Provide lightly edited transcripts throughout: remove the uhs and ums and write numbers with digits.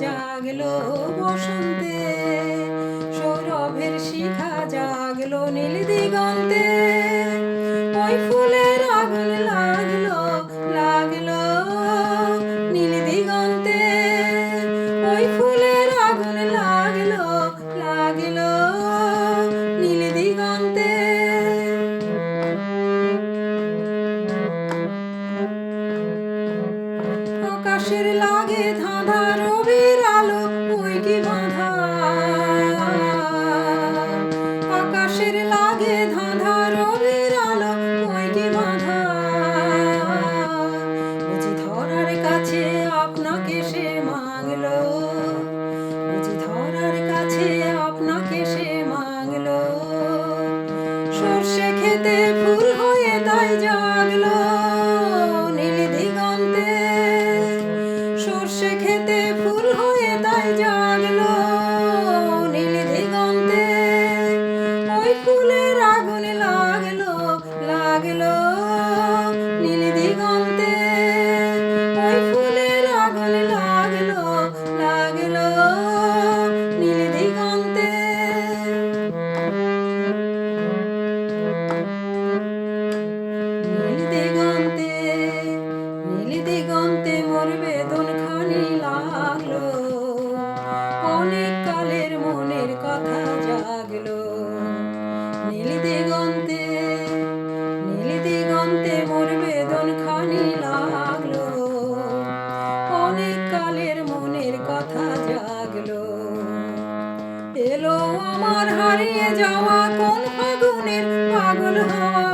জাগলো বসন্তে, সৌরভের শিখা জাগলো নীল দিগন্তে। ওই ফুলের আগুন লাগলো লাগলো নীল দিগন্তে, ওই ফুলের আগুন লাগলো লাগলো নীল দিগন্তে। আকাশের লাগে ধাঁধা রবির আলো ওই কি বাঁধা, আকাশের লাগে ধাঁধা রবির আলো ওই কি বাঁধা। বুঝি ধরার কাছে আপনাকে সে মাগলো, বুঝি ধরার কাছে আপনাকে সে মাগলো। সর্ষে খেতে ফুল হয়ে তাই জাগলো নীল দিগন্তে, সর্ষে খেতে ফুল হয়ে তাই জাগলো নীল দিগন্তে। ওই ফুলের আগুন লাগলো লাগলো নীল দিগন্তে, ওই ফুলের আগুন লাগলো লাগলো নীল দিগন্তে। নীল দিগন্তে নীল দিগন্তে মোর বেদন খানি লাগলো, অনেক কালের মনের কথা জাগলো। নীল দিগন্তে নীল দিগন্তে মোর বেদন খানি লাগলো, অনেক কালের মনের কথা জাগলো। এলো আমার হারিয়ে যাওয়া কোন ফাগুনের পাগল হাওয়া,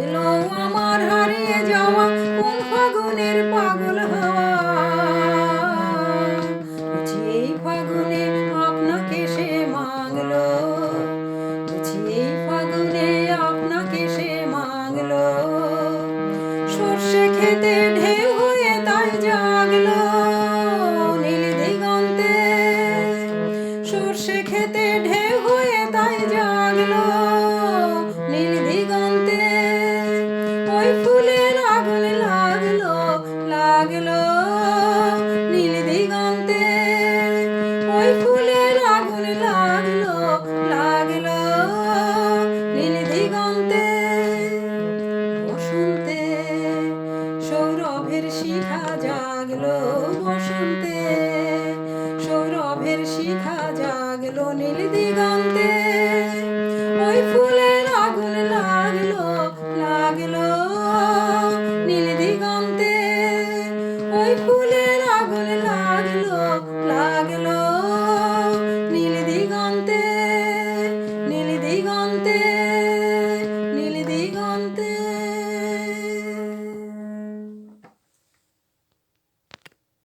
এলো আমার হারিয়ে যাওয়া কোন ফাগুনের পাগল হাওয়া। বুঝি এই ফাগুনে আপনাকে সে মাগলো, বুঝি এই ফাগুনে আপনাকে সে মাগলো। সর্ষে খেতে ঢেউ হয়ে তাই জাগলো